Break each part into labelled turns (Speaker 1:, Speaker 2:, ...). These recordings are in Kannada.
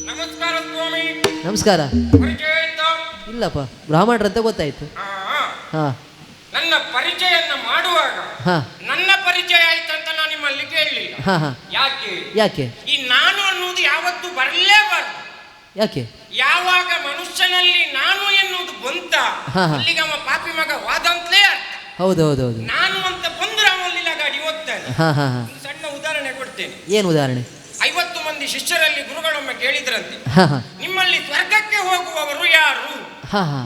Speaker 1: ನಮಸ್ಕಾರ ಸ್ವಾಮಿ.
Speaker 2: ನಮಸ್ಕಾರ.
Speaker 1: ಪರಿಚಯ ಆಯ್ತಾ?
Speaker 2: ಇಲ್ಲಪ್ಪ, ಬ್ರಾಹ್ಮಣರಂತ ಗೊತ್ತಾಯ್ತು. ಹಾ,
Speaker 1: ನನ್ನ ಪರಿಚಯನ್ನ ಮಾಡುವಾಗ
Speaker 2: ಹಾ,
Speaker 1: ನನ್ನ ಪರಿಚಯ ಆಯ್ತಂತ ನಾನು ನಿಮ್ಮಲ್ಲಿ ಕೇಳಲಿಲ್ಲ.
Speaker 2: ಹಾ, ಹಾ.
Speaker 1: ಯಾಕೆ?
Speaker 2: ಯಾಕೆ?
Speaker 1: ಈ ನಾನು ಅನ್ನುವುದು ಯಾವತ್ತೂ ಬರಲೇಬಾರದು.
Speaker 2: ಯಾಕೆ?
Speaker 1: ಯಾವಾಗ ಮನುಷ್ಯನಲ್ಲಿ ನಾನು ಎನ್ನುವುದು ಬಂತ,
Speaker 2: ಹಾ, ಹಾ.
Speaker 1: ಅಲ್ಲಿಗೆ ಅವ ಪಾಪಿ ಮಗ ವಾದಂತಲೇ ಅರ್ಥ.
Speaker 2: ಹೌದು ಹೌದು ಹೌದು.
Speaker 1: ನಾನು ಅಂತ ಬಂದ್ರೆ ಅವನಲ್ಲಿಲ್ಲ ಗಾಡಿ ಓದ್ತಾನೆ.
Speaker 2: ಹಾ, ಹಾ, ಹಾ.
Speaker 1: ಒಂದು ಸಣ್ಣ ಉದಾಹರಣೆ ಕೊಡ್ತೇನೆ.
Speaker 2: ಏನು ಉದಾಹರಣೆ?
Speaker 1: 50 ಮಂದಿ ಶಿಷ್ಯರಲ್ಲಿ ಗುರುಗಳೊಮ್ಮೆ ಕೇಳಿದ್ರಂತೆ,
Speaker 2: ಹಾ, ಹಾ,
Speaker 1: ನಿಮ್ಮಲ್ಲಿ ಸ್ವರ್ಗಕ್ಕೆ ಹೋಗುವವರು ಯಾರು?
Speaker 2: ಹಾ, ಹಾ,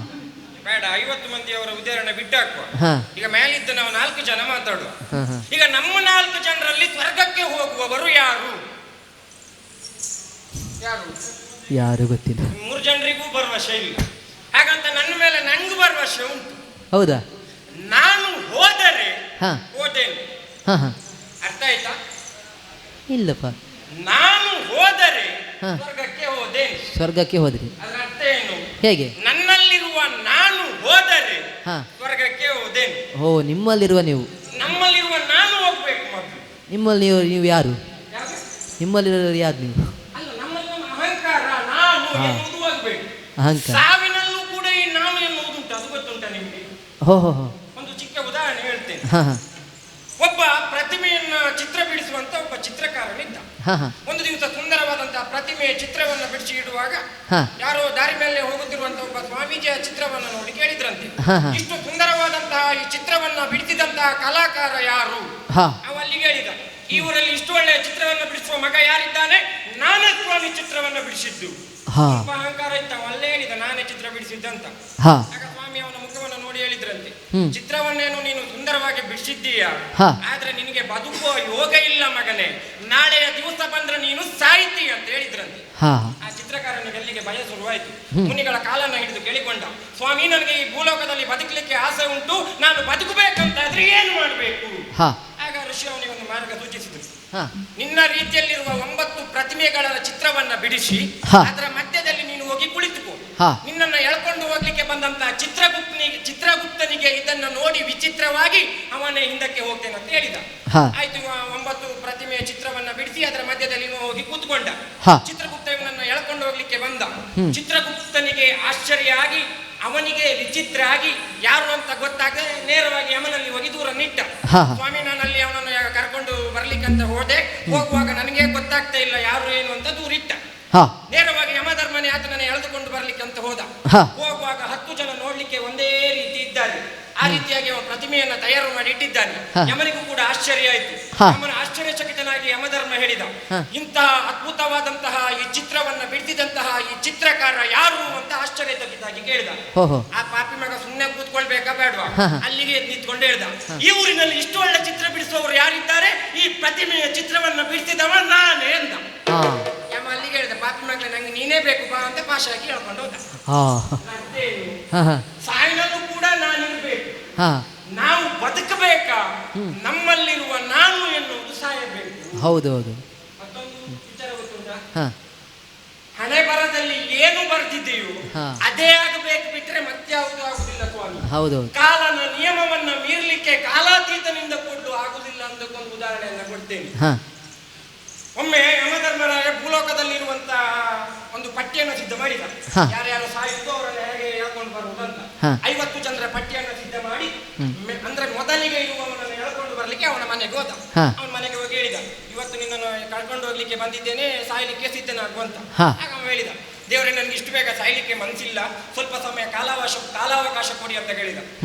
Speaker 1: ಬೇಡ, 50 ಮಂದಿಯವರ ಉದಾಹರಣೆ ಬಿಟ್ಟಾಕುವ.
Speaker 2: ಹಾ,
Speaker 1: ಈಗ ಮೇಲಿದ್ದ ನಾವು 4 ಜನ ಮಾತಾಡುವ.
Speaker 2: ಹಾ, ಹಾ.
Speaker 1: ಈಗ ನಮ್ಮ 4 ಜನರಲ್ಲಿ ಸ್ವರ್ಗಕ್ಕೆ ಹೋಗುವವರು ಯಾರು? ಯಾರು?
Speaker 2: ಯಾರು ಗೊತ್ತಿಲ್ಲ.
Speaker 1: 3 ಜನರಿಗೂ ಭರವಸೆ ಇಲ್ಲ. ಹಾಗಂತ ನನ್ನ ಮೇಲೆ ನಂಗೂ ಭರವಸೆ ಉಂಟು.
Speaker 2: ಹೌದಾ?
Speaker 1: ನಾನು ಹೋದರೆ
Speaker 2: ಹಾ,
Speaker 1: ಹೋದೇನು.
Speaker 2: ಹಾ, ಹಾ.
Speaker 1: ಅರ್ಥ ಆಯ್ತಾ?
Speaker 2: ಇಲ್ಲಪ್ಪ.
Speaker 1: ನಾನು ಹೋದರೆ
Speaker 2: ಹಾ.
Speaker 1: ಸ್ವರ್ಗಕ್ಕೆ ಹೋದೇನು.
Speaker 2: ಸ್ವರ್ಗಕ್ಕೆ ಹೋದ್ರಿ?
Speaker 1: ಅದರ ಅರ್ಥ ಏನು?
Speaker 2: ಹೇಗೆ?
Speaker 1: ನನ್ನಲ್ಲಿರುವ ನಾನು ಹೋದರೆ
Speaker 2: ಹಾ.
Speaker 1: ಸ್ವರ್ಗಕ್ಕೆ ಹೋದೇನು.
Speaker 2: ಓ, ನಿಮ್ಮಲ್ಲಿರುವ ನೀವು.
Speaker 1: ನಮ್ಮಲ್ಲಿರುವ ನಾನು ಹೋಗ್ಬೇಕು ಮೊದಲು.
Speaker 2: ನಿಮ್ಮಲ್ಲಿ ನೀವು ಯಾರು?
Speaker 1: ಯಾಕೆ?
Speaker 2: ನಿಮ್ಮಲ್ಲಿರೋ ಯಾರು ನೀವು?
Speaker 1: ಅಲ್ಲ, ನಮ್ಮಲ್ಲಿ ಅಹಂಕಾರ ನಾನು
Speaker 2: ಹಾ.
Speaker 1: ಎನ್ನುವುದು ಹೋಗ್ಬೇಕು.
Speaker 2: ಅಹಂಕಾರ.
Speaker 1: ಸಾವಿನಲ್ಲೂ ಕೂಡ ಈ ನಾನು ಎನ್ನುವುದುಂಟು. ಅದು ಗೊತ್ತುಂಟ ನಿಮಗೆ?
Speaker 2: ಹೋ ಹೋ ಹೋ.
Speaker 1: ಒಂದು ಚಿಕ್ಕ ಉದಾಹರಣೆ ಹೇಳ್ತೇನೆ.
Speaker 2: ಹಾ, ಹಾ,
Speaker 1: ಒಬ್ಬ ಪ್ರತಿಮೆಯನ್ನ ಚಿತ್ರ ಬಿಡಿಸುವಂತ ಒಬ್ಬ ಚಿತ್ರಕಾರನಿದ್ದ.
Speaker 2: ಹಾ, ಹಾ,
Speaker 1: ಒಂದು ದಿವಸ ಸುಂದರವಾದಂತಹ ಪ್ರತಿಮೆಯ ಚಿತ್ರವನ್ನು ಬಿಡಿಸಿ ಇಡುವಾಗ
Speaker 2: ಹಾ,
Speaker 1: ಯಾರೋ ದಾರಿ ಮೇಲೆ ಹೋಗುತ್ತಿರುವಂತಹ ಒಬ್ಬ ಸ್ವಾಮೀಜಿಯ ಚಿತ್ರವನ್ನು ನೋಡಿ ಕೇಳಿದ್ರಂತೆ,
Speaker 2: ಹಾ, ಹಾ.
Speaker 1: ಇಷ್ಟು ಸುಂದರವಾದಂತಹ ಈ ಚಿತ್ರವನ್ನ ಬಿಡಿಸಿದಂತಹ ಕಲಾಕಾರ ಯಾರು?
Speaker 2: ಹಾ.
Speaker 1: ಅವ ಅಲ್ಲಿಗೆ ಹೇಳಿದ, ಈ ಊರಲ್ಲಿ ಇಷ್ಟು ಒಳ್ಳೆಯ ಚಿತ್ರವನ್ನು ಬಿಡಿಸುವ ಮಗ ಯಾರಿದ್ದಾನೆ? ನಾನೇ ಸ್ವಾಮಿ ಚಿತ್ರವನ್ನು ಬಿಡಿಸಿದ್ದು.
Speaker 2: ಹಾ.
Speaker 1: ಸ್ವಲ್ಪ ಅಹಂಕಾರ ಇತ್ತ, ಅಲ್ಲೇ ಹೇಳಿದ ನಾನೇ ಚಿತ್ರ ಬಿಡಿಸಿದ್ದಂತ.
Speaker 2: ಹಾ.
Speaker 1: ಆಗ ಸ್ವಾಮಿ ಅವನ ಮುಖವನ್ನು ನೋಡಿ ಹೇಳಿದ್ರಂತೆ,
Speaker 2: ಹ್ಮ್.
Speaker 1: ಚಿತ್ರವನ್ನೇನು ನೀನು ಸುಂದರವಾಗಿ ಬಿಡಿಸಿದ್ದೀಯ,
Speaker 2: ಹಾ.
Speaker 1: ಆದ್ರೆ ನಿನಗೆ ಬದುಕುವ ಯೋಗ ಇಲ್ಲ ಮಗನೇ. ನಾಳೆಯ ದಿವಸ ಬಂದ್ರೆ ನೀನು ಸಾಯ್ತಿ ಅಂತ ಹೇಳಿದ್ರಂತೆ.
Speaker 2: ಹಾ.
Speaker 1: ಆ ಚಿತ್ರಕಾರನಿಗೆ ಅಲ್ಲಿಗೆ ಭಯ ಶುರುವಾಯಿತು.
Speaker 2: ಹ್ಮ್.
Speaker 1: ಮುನಿಗಳ ಕಾಲನ್ನ ಹಿಡಿದು ಕೇಳಿಕೊಂಡ, ಸ್ವಾಮಿ ನನಗೆ ಈ ಭೂಲೋಕದಲ್ಲಿ ಬದುಕಲಿಕ್ಕೆ ಆಸೆ ಉಂಟು, ನಾನು ಬದುಕಬೇಕಂತಾದ್ರೆ ಏನು ಮಾಡಬೇಕು?
Speaker 2: ಹಾ.
Speaker 1: ಆಗ ಋಷಿ ಅವನಿಗೆ ಒಂದು ಮಾರ್ಗ ಸೂಚಿಸಿದರು.
Speaker 2: ಹಾ.
Speaker 1: ನಿನ್ನ ರೀತಿಯಲ್ಲಿರುವ 9 ಪ್ರತಿಮೆಗಳ ಚಿತ್ರವನ್ನ ಬಿಡಿಸಿ
Speaker 2: ಹಾ.
Speaker 1: ಅದರ ಮಧ್ಯದಲ್ಲಿ ನೀನು ಹೋಗಿ ಕುಳಿತುಕೋ.
Speaker 2: ಹಾ.
Speaker 1: ನಿನ್ನನ್ನು ಎಳ್ಕೊಂಡು ಹೋಗ್ಲಿಕ್ಕೆ ಬಂದಂತಹ ಚಿತ್ರಗುಪ್ತನಿಗೆ ಇದನ್ನು ನೋಡಿ ವಿಚಿತ್ರವಾಗಿ ಅವನೇ ಹಿಂದಕ್ಕೆ ಹೋಗ್ತೇನೆ ಅಂತ ಹೇಳಿದ.
Speaker 2: ಹಾ.
Speaker 1: ಆಯ್ತು, 9 ಪ್ರತಿಮೆಯ ಚಿತ್ರವನ್ನ ಬಿಡಿಸಿ ಅದರ ಮಧ್ಯದಲ್ಲಿ ಇವ ಹೋಗಿ ಕೂತ್ಕೊಂಡ.
Speaker 2: ಹಾ.
Speaker 1: ಚಿತ್ರಗುಪ್ತ ಇವನನ್ನು ಎಳ್ಕೊಂಡು ಹೋಗ್ಲಿಕ್ಕೆ ಬಂದ.
Speaker 2: ಹ್ಮ್.
Speaker 1: ಚಿತ್ರಗುಪ್ತನಿಗೆ ಆಶ್ಚರ್ಯ ಆಗಿ, ಅವನಿಗೆ ವಿಚಿತ್ರ ಆಗಿ, ಯಾರು ಅಂತ ಗೊತ್ತಾಗದೆ ನೇರವಾಗಿ ಯಮನಲ್ಲಿ ಹೋಗಿ ದೂರ ನಿಟ್ಟ.
Speaker 2: ಹಾ.
Speaker 1: ಸ್ವಾಮಿ, ನಾನು ಅಲ್ಲಿ ಅವನನ್ನು ಕರ್ಕೊಂಡು ಬರ್ಲಿಕ್ಕಂತ ಹೋದೆ, ಹೋಗುವಾಗ ನನಗೆ ಗೊತ್ತಾಗ್ತಾ ಇಲ್ಲ ಯಾರು ಏನು ಅಂತ ದೂರಿಟ್ಟ.
Speaker 2: ಹಾ.
Speaker 1: ನೇರವಾಗಿ ಯಮಧರ್ಮನೇ ಆತನನ್ನು ಎಳೆದುಕೊಂಡು ಬರ್ಲಿಕ್ಕಂತ ಹೋದ.
Speaker 2: ಹಾ.
Speaker 1: ಹೋಗುವಾಗ 10 ಜನ ನೋಡ್ಲಿಕ್ಕೆ ಒಂದೇ ರೀತಿ ಇದ್ದಾರೆ. ಆ ರೀತಿಯಾಗಿ ಅವನ ಪ್ರತಿಮೆಯನ್ನ ತಯಾರು ಮಾಡಿ ಇಟ್ಟಿದ್ದಾನೆ.
Speaker 2: ಹಾ.
Speaker 1: ಯಮನಿಗೂ ಕೂಡ ಆಶ್ಚರ್ಯ ಆಯಿತು.
Speaker 2: ಹಾ.
Speaker 1: ಯಮನ ಆಶ್ಚರ್ಯಚಕಿತನಾಗಿ ಯಮಧರ್ಮ ಹೇಳಿದ,
Speaker 2: ಹಾ.
Speaker 1: ಇಂತಹ ಅದ್ಭುತವಾದಂತಹ ಈ ಚಿತ್ರವನ್ನ ಬಿಡಿಸಿದಂತಹ ಈ ಚಿತ್ರಕಾರ ಯಾರು ಅಂತ ಆಶ್ಚರ್ಯಚಕಿತನಾಗಿ ಕೇಳಿದ.
Speaker 2: ಹೋ ಹೋ.
Speaker 1: ಆ ಪಾಪಿ ಮಗ ಸುಮ್ಮನೆ ಕೂತ್ಕೊಳ್ಬೇಕಾ ಬೇಡವಾ?
Speaker 2: ಹಾ, ಹಾ.
Speaker 1: ಅಲ್ಲಿಗೆ ನಿಂತ್ಕೊಂಡು ಹೇಳ್ದ, ಈ ಊರಿನಲ್ಲಿ ಇಷ್ಟು ಒಳ್ಳೆ ಚಿತ್ರ ಬಿಡಿಸುವವರು ಯಾರಿದ್ದಾರೆ? ಈ ಪ್ರತಿಮೆಯ ಚಿತ್ರವನ್ನ ಬಿಡಿಸಿದವ ನಾನೇ ಅಂದ.
Speaker 2: ಹಾ.
Speaker 1: ಯಮ ಅಲ್ಲಿಗೆ ಹೇಳಿದ, ಪಾಪಿ ಮಗನೇ ನಂಗೆ ನೀನೇ ಬೇಕು ಬಾ ಅಂತ ಪಾಶಾಗಿ ಹೇಳ್ಕೊಂಡು ಹೋದ.
Speaker 2: ಹಾ. ಹಾ, ಹಾ.
Speaker 1: ಸಾಯಿನಲ್ಲೂ ಕೂಡ ನಾನಿರ್ಬೇಕು.
Speaker 2: ಹಾ.
Speaker 1: ನಾವು ಬದುಕಬೇಕಾ? ನಮ್ಮಲ್ಲಿರುವ ನಾನು ಎನ್ನುವುದು ಸಾಯಬೇಕು.
Speaker 2: ಹೌದು ಹೌದು.
Speaker 1: ಮತ್ತೊಂದು ವಿಚಾರ ಗೊತ್ತುಂಟಾ?
Speaker 2: ಹಾ.
Speaker 1: ಹಣೆ ಬರದಲ್ಲಿ ಏನು ಬರ್ತಿದೆಯೋ
Speaker 2: ಹಾ.
Speaker 1: ಅದೇ ಆಗಬೇಕು, ಬಿಟ್ಟರೆ ಮತ್ಯಾವುದು ಆಗುದಿಲ್ಲ ಸ್ವಾಮಿ.
Speaker 2: ಹೌದು ಹೌದು.
Speaker 1: ಕಾಲನ ನಿಯಮವನ್ನ ಮೀರ್ಲಿಕ್ಕೆ ಕಾಲಾತೀತನಿಂದ ಕೊಟ್ಟು ಆಗುದಿಲ್ಲ ಅಂತಕ್ಕೊಂದು ಉದಾಹರಣೆಯನ್ನ ಕೊಡ್ತೇನೆ.
Speaker 2: ಹಾ.
Speaker 1: ಒಮ್ಮೆ ಯಮಧರ್ಮರಾಯ ಭೂಲೋಕದಲ್ಲಿರುವಂತ ಒಂದು ಪಟ್ಟಿಯನ್ನು ಸಿದ್ಧ ಮಾಡಿದ.
Speaker 2: ಹಾ.
Speaker 1: ಯಾರ್ಯಾರು ಸಾಯುತ್ತೋ ಅವರನ್ನ ಹೇಗೆ ಹೇಳ್ಕೊಂಡು ಬರುವುದು ಅಂತ.
Speaker 2: ಹಾ.
Speaker 1: 50 ಜನರ ಪಟ್ಟಿಯನ್ನು ಸಿದ್ಧ ಮಾಡಿ, ಅಂದ್ರೆ ಮೊದಲಿಗೆ ಇರುವವನನ್ನು ಎಳ್ಕೊಂಡು ಬರ್ಲಿಕ್ಕೆ ಅವನ ಮನೆಗೆ ಹೋದ.
Speaker 2: ಹಾ.
Speaker 1: ಅವನ ಮನೆಗೆ ಹೋಗಿ ಹೇಳಿದ, ಇವತ್ತು ನಿನ್ನನ್ನು ಕಳ್ಕೊಂಡು ಹೋಗ್ಲಿಕ್ಕೆ ಬಂದಿದ್ದೇನೆ, ಸಾಯ್ಲಿಕ್ಕೆ ಸಿದ್ಧನಾಗುವಂತ.
Speaker 2: ಹಾ.
Speaker 1: ಆಗ ಅವನು ಹೇಳಿದ, ದೇವರೇ ನನಗೆ ಇಷ್ಟು ಬೇಗ ಸಾಯ್ಲಿಕ್ಕೆ ಮನಸ್ಸಿಲ್ಲ, ಸ್ವಲ್ಪ ಸಮಯ ಕಾಲಾವಕಾಶ ಕೊಡಿ ಅಂತ ಹೇಳಿದ.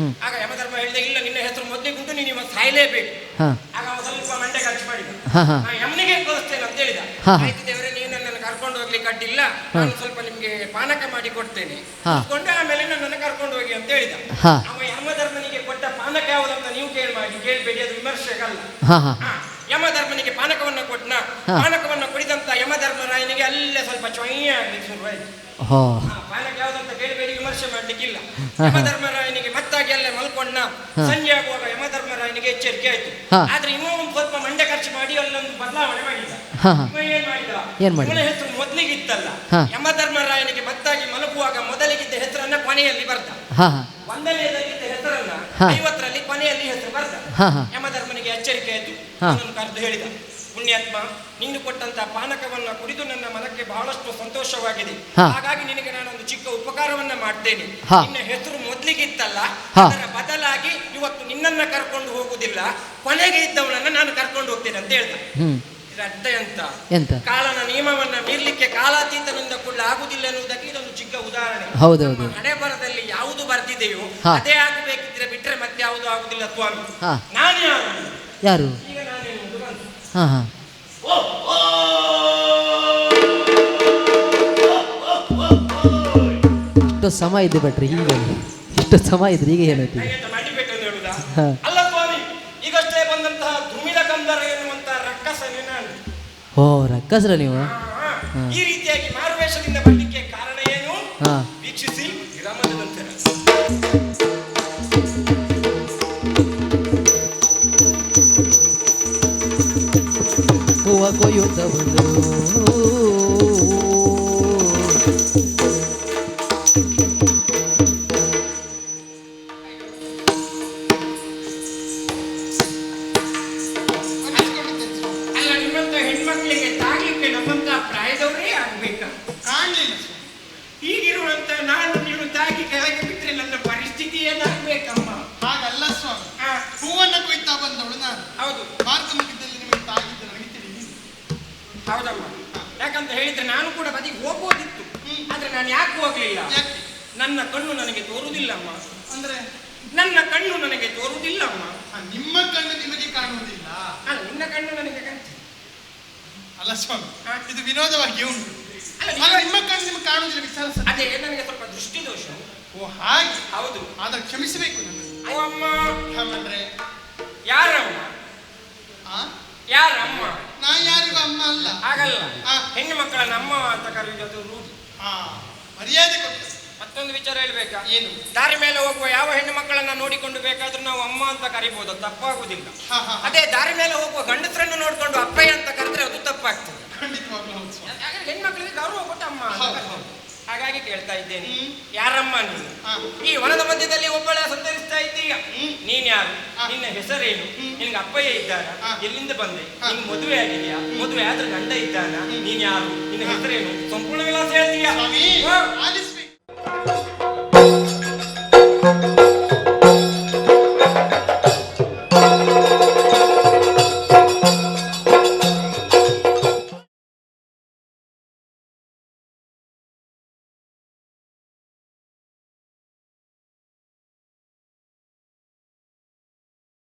Speaker 1: ಆಗ ಯಮಧರ್ಮ ಹೇಳಿದ, ಇಲ್ಲ, ನಿನ್ನ ಹೆಸರು ಮೊದಲಿಗುಂಟು, ನೀನು ಇವತ್ತು ಸಾಯ್ಲೇಬೇಕು.
Speaker 2: ಹಾ.
Speaker 1: ಆಗ ಅವನು ಸ್ವಲ್ಪ ಮಂಡೆ ಖರ್ಚು ಮಾಡಿದ.
Speaker 2: ಹಾ, ಹಾ.
Speaker 1: ಯಮನಿಗೆ ಕಳಿಸ್ತೇನೆ ಅಂತ ಹೇಳಿದ.
Speaker 2: ಹಾ.
Speaker 1: ಆಯ್ತು ದೇವರೇ, ನೀವು ನನ್ನನ್ನು ಕರ್ಕೊಂಡು ಹೋಗ್ಲಿಕ್ಕೆ ಅಡ್ಡಿಲ್ಲ, ನಾನು ಸ್ವಲ್ಪ ನಿಮ್ಗೆ ಪಾನಕ ಮಾಡಿ ಕೊಡ್ತೇನೆ,
Speaker 2: ಹಾ.
Speaker 1: ಕೊಂಡು ಆಮೇಲೆ ನನ್ನನ್ನು ಕರ್ಕೊಂಡು ಹೋಗಿ ಅಂತ ಹೇಳಿದ.
Speaker 2: ಹಾ.
Speaker 1: ಅವ ಯಮಧರ್ಮನಿಗೆ ಕೊಟ್ಟ ಪಾನಕ ಯಾವುದಂತ ನೀವು ಕೇಳಬೇಡಿ, ಅದು ವಿಮರ್ಶೆಗಲ್ಲ.
Speaker 2: ಹಾ, ಹಾ.
Speaker 1: ಯಮಧರ್ಮನಿಗೆ ಪಾನಕವನ್ನ ಕೊಟ್ಟನ.
Speaker 2: ಹಾ.
Speaker 1: ಪಾನಕವನ್ನ ಕುಡಿದಂತ ಯಮಧರ್ಮರಾಯನಿಗೆ ಅಲ್ಲೇ ಸ್ವಲ್ಪ ಚೊಯ್ಯ ಆಗ್ಲಿಕ್ಕೆ ಶುರುವಾಯಿತು.
Speaker 2: ಹೋ.
Speaker 1: ಪಾನಕ ಯಾವುದಂತ ಕೇಳಬೇಡಿ, ವಿಮರ್ಶೆ ಮಾಡ್ಲಿಕ್ಕಿಲ್ಲ.
Speaker 2: ಹಾ.
Speaker 1: ಯಮಧರ್ಮರಾಯನಿಗೆ ಮತ್ತಾಗಿ ಅಲ್ಲೇ ಮಲ್ಕೊಂಡ.
Speaker 2: ಹಾ.
Speaker 1: ಸಂಜೆ ಆಗುವಾಗ ಯಮಧರ್ಮರಾಯನಿಗೆ ಎಚ್ಚರಿಕೆ ಆಯ್ತು.
Speaker 2: ಹಾ.
Speaker 1: ಆದ್ರೆ ಇವ ಒಂದು ಸ್ವಲ್ಪ ಮಂಡೆ ಖರ್ಚು ಮಾಡಿ ಅಲ್ಲೊಂದು ಬದಲಾವಣೆ ಮಾಡಿದ.
Speaker 2: ಹಾ, ಹಾ.
Speaker 1: ಇವ ಏನ್ ಮಾಡಿದ?
Speaker 2: ಏನ್ ಮಾಡಿದ?
Speaker 1: ಇವನ ಹೆಸರು ಮೊದಲಿಗಿತ್ತಲ್ಲ,
Speaker 2: ಹಾ.
Speaker 1: ಯಮಧರ್ಮರಾಯನಿಗೆ ಮತ್ತಾಗಿ ಮಲಗುವಾಗ ಮೊದಲಿಗಿದ್ದ ಹೆಸರನ್ನ ಕೊನೆಯಲ್ಲಿ ಬರ್ದ.
Speaker 2: ಹಾ, ಹಾ.
Speaker 1: ಒಂದನೇದಲ್ಲಿದ್ದ ಹೆಸರನ್ನ
Speaker 2: ಹಾ.
Speaker 1: 50ರಲ್ಲಿ ಕೊನೆಯಲ್ಲಿ ಹೆಸರು ಬರ್ದ.
Speaker 2: ಹಾ, ಹಾ.
Speaker 1: ಯಮಧರ್ಮನಿಗೆ ಎಚ್ಚರಿಕೆ ಆಯ್ತು.
Speaker 2: ಹಾ.
Speaker 1: ಅವನನ್ನು ಕರೆದು ಹೇಳಿದ, ಪುಣ್ಯಾತ್ಮ, ನೀನು ಕೊಟ್ಟಂತ ಪಾನಕವನ್ನ ಕುಡಿದು ನನ್ನ ಮನಕ್ಕೆ ನನಗೆ ಬಹಳಷ್ಟು ಸಂತೋಷವಾಗಿದೆ.
Speaker 2: ಹಾ.
Speaker 1: ಹಾಗಾಗಿ ನಿನಗೆ ನಾನು ಒಂದು ಚಿಕ್ಕ ಉಪಕಾರವನ್ನ ಮಾಡ್ತೇನೆ.
Speaker 2: ಹಾ.
Speaker 1: ನಿನ್ನ ಹೆಸರು ಮೊದ್ಲಿಗಿತ್ತಲ್ಲ,
Speaker 2: ಹಾ.
Speaker 1: ಅದರ ಬದಲಾಗಿ ಇವತ್ತು ನಿನ್ನನ್ನ ಕರ್ಕೊಂಡು ಹೋಗುದಿಲ್ಲ, ಕೊನೆಗೆ ಇದ್ದವನನ್ನ ನಾನು ಕರ್ಕೊಂಡು ಹೋಗ್ತೇನೆ ಅಂತ ಹೇಳ್ದ.
Speaker 2: ಹ್ಮ್
Speaker 1: ಇದರ ಅರ್ಥ ಎಂತ?
Speaker 2: ಎಂತ?
Speaker 1: ಕಾಲನ ನಿಯಮವನ್ನ ಮೀರ್ಲಿಕ್ಕೆ ಕಾಲಾತೀತನಿಂದ ಕೂಡ ಆಗುದಿಲ್ಲ ಎನ್ನುವುದಕ್ಕೆ ಇದೊಂದು ಚಿಕ್ಕ ಉದಾಹರಣೆ.
Speaker 2: ಹೌದೌದು.
Speaker 1: ನಮ್ಮ ಹಣೆ ಬರದಲ್ಲಿ ಯಾವುದು ಬರ್ತಿದೆಯೋ
Speaker 2: ಹಾ.
Speaker 1: ಅದೇ ಆಗಬೇಕಿದ್ರೆ ಬಿಟ್ರೆ ಮತ್ತೆ ಯಾವುದು ಆಗುದಿಲ್ಲ ಸ್ವಾಮಿ.
Speaker 2: ಹಾ.
Speaker 1: ನಾನು ಯಾರು?
Speaker 2: ಯಾರು?
Speaker 1: ಈಗ ನಾನೇನು ಬಂತು.
Speaker 2: ಹಾ ಹಾ ಇಷ್ಟು ಸಮಯ ಇದೆ ಭಟ್ರಿ, ಹೀಗೆ ಇಷ್ಟು ಸಮಯ ಇದ್ರೆ ಈಗ ಏನಾಯ್ತು?
Speaker 1: ಹಾಗೆಂತ ಮಾಡಿಬೇಕು ಅಂತ ಹೇಳುದಾ?
Speaker 2: ಹಾ.
Speaker 1: ಅಲ್ಲ ಸ್ವಾಮಿ, ಈಗಷ್ಟೇ ಬಂದಂತಹ ಧೃಮಿಲ ಕಂದರ ಎನ್ನುವಂತಹ ರಕ್ಕಸನೇ ನಾನು.
Speaker 2: ಓ ರಕ್ಕಸ್ರ ನೀವು?
Speaker 1: ಹಾ. ಈ ರೀತಿಯಾಗಿ ಮಾರುವೇಷದಿಂದ ಬರ್ಲಿಕ್ಕೆ ಕಾರಣ ಏನು?
Speaker 2: ಹಾ.
Speaker 1: ವೀಕ್ಷಿಸಿ ವಿರಾಮದ ನಂತರ.
Speaker 2: ಹೂವ ಕೊಯ್ಯುತ್ತ ಬಂದು
Speaker 1: ಅಲ್ಲ, ನಿಮ್ಮಂತ ಹೆಣ್ಮಕ್ಳಿಗೆ ತಾಗ್ಲಿಕ್ಕೆ ನಮ್ಮಂತ ಪ್ರಾಯದವರೇ ಆಗ್ಬೇಕಾ?
Speaker 3: ಕಾಣಲಿಲ್ಲ.
Speaker 1: ಹೀಗಿರುವಂತ ನಾನು ನೀವು ತಾಗಿ ಕೆಳಗೆ ಬಿಟ್ರೆ ನನ್ನ ಪರಿಸ್ಥಿತಿ ಏನಾಗ್ಬೇಕಮ್ಮ?
Speaker 3: ಹಾಗಲ್ಲ ಸ್ವಾಮಿ,
Speaker 1: ಹಾ.
Speaker 3: ಹೂವನ್ನ ಕೊಯ್ತಾ ಬಂದವಳು ನಾನು.
Speaker 1: ಹೌದು,
Speaker 3: ಮಾರ್ಗ ಮಧ್ಯದಲ್ಲಿ ನಿಮಗೆ ತಾಗಿದ್ದು ನನಗೆ ತಿಳಿದಿದೆ.
Speaker 1: ಹೌದಮ್ಮ. ಯಾಕಂತ ಹೇಳಿದ್ರೆ ನಾನು ಕೂಡ ಬದಿಗೆ ಹೋಗ್ಬೋದಿತ್ತು, ಆದ್ರೆ ನಾನು ಯಾಕೆ ಹೋಗ್ಲಿಲ್ಲ?
Speaker 3: ಯಾಕೆ?
Speaker 1: ನನ್ನ ಕಣ್ಣು ನನಗೆ ತೋರುವುದಿಲ್ಲಮ್ಮ.
Speaker 3: ಅಂದ್ರೆ
Speaker 1: ನನ್ನ ಕಣ್ಣು ನನಗೆ ತೋರುವುದಿಲ್ಲಮ್ಮ.
Speaker 3: ನಿಮ್ಮ ಕಣ್ಣು ನಿಮಗೆ ಕಾಣುವುದಿಲ್ಲ.
Speaker 1: ಅಲ್ಲ, ನಿನ್ನ ಕಣ್ಣು ನನಗೆ ಕಾಣ್ತದೆ.
Speaker 3: ಅಲ್ಲ ಸ್ವಾಮಿ,
Speaker 1: ಹಾ.
Speaker 3: ಇದು ವಿನೋದವಾಗಿ ಉಂಟು.
Speaker 1: ಅಲ್ಲ,
Speaker 3: ಅಲ್ಲ, ನಿಮ್ಮ ಕಣ್ಣು ನಿಮಗೆ ಕಾಣುವುದಿಲ್ಲ, ವಿಚಾರ ಸರಿ.
Speaker 1: ಅದೇ ನನಗೆ ಸ್ವಲ್ಪ ದೃಷ್ಟಿ ದೋಷ.
Speaker 3: ಓ ಹಾಗೆ.
Speaker 1: ಹೌದು.
Speaker 3: ಆದ್ರೆ ಕ್ಷಮಿಸಬೇಕು ನನ್ನ.
Speaker 1: ಓ ಅಮ್ಮ.
Speaker 3: ಅಂದ್ರೆ
Speaker 1: ಯಾರಮ್ಮ?
Speaker 3: ಆ
Speaker 1: ಯಾರಮ್ಮ?
Speaker 3: ನಾ ಯಾರಿಗೂ ಅಮ್ಮ ಅಲ್ಲ.
Speaker 1: ಆಗಲ್ಲ.
Speaker 3: ಹಾ.
Speaker 1: ಹೆಣ್ಣು ಮಕ್ಕಳನ್ನ ಅಮ್ಮ ಅಂತ ಕರೆಯುವುದು ರೂಢಿ.
Speaker 3: ಹಾ, ಮರ್ಯಾದೆ ಕೊಟ್ಟು.
Speaker 1: ಮತ್ತೊಂದು ವಿಚಾರ ಹೇಳ್ಬೇಕಾ?
Speaker 3: ಏನು?
Speaker 1: ದಾರಿ ಮೇಲೆ ಹೋಗುವ ಯಾವ ಹೆಣ್ಣು ಮಕ್ಕಳನ್ನ ನೋಡಿಕೊಂಡು ಬೇಕಾದ್ರೂ ನಾವು ಅಮ್ಮ ಅಂತ ಕರಿಬಹುದು, ತಪ್ಪಾಗುದಿಲ್ಲ.
Speaker 3: ಹಾ, ಹಾ, ಹಾ.
Speaker 1: ಅದೇ ದಾರಿ ಮೇಲೆ ಹೋಗುವ ಗಂಡಸರನ್ನು ನೋಡ್ಕೊಂಡು ಅಪ್ಪಯ್ಯ ಅಂತ ಕರೆದ್ರೆ ಅದು ತಪ್ಪಾಗ್ತದೆ.
Speaker 3: ಖಂಡಿತವಾಗ್ಲೂ ಹೌದು ಸ್ವಾಮಿ.
Speaker 1: ಹಾಗಾಗಿ ಹೆಣ್ಮಕ್ಳಿಗೆ ಗೌರವ ಕೊಟ್ಟು ಅಮ್ಮ ಅಂತ
Speaker 3: ಹೌದು.
Speaker 1: ಕರೀತಾರೆ. ಹಾಗಾಗಿ ಕೇಳ್ತಾ ಇದ್ದೇನೆ,
Speaker 3: ಹ್ಮ್.
Speaker 1: ಯಾರಮ್ಮ ನೀನು?
Speaker 3: ಹಾ.
Speaker 1: ಈ ವನದ ಮಧ್ಯದಲ್ಲಿ ಒಬ್ಬಳ ಸಂಚರಿಸ್ತಾ ಇದ್ದೀಯ. ನೀನ್ ಯಾರು?
Speaker 3: ಹಾ.
Speaker 1: ನಿನ್ನ ಹೆಸರೇನು? ನಿನ್ಗೆ ಅಪ್ಪಯ್ಯ ಇದ್ದಾರ?
Speaker 3: ಹಾ.
Speaker 1: ಎಲ್ಲಿಂದ ಬಂದೆ?
Speaker 3: ಹಾ.
Speaker 1: ನಿನ್ ಮದುವೆ ಆಗಿದೆಯಾ? ಮದುವೆ ಆದ್ರೆ ಗಂಡ ಇದ್ದಾನ? ನೀನ್ ಯಾರು? ನಿನ್ನ ಹೆಸರೇನು? ಸಂಪೂರ್ಣ ವಿಳಾಸ ಹೇಳ್ತೀಯಾ?
Speaker 3: ಸ್ವಾಮಿ
Speaker 1: ಹಾ.
Speaker 3: ಆಲಿಸ್ಬೇಕು.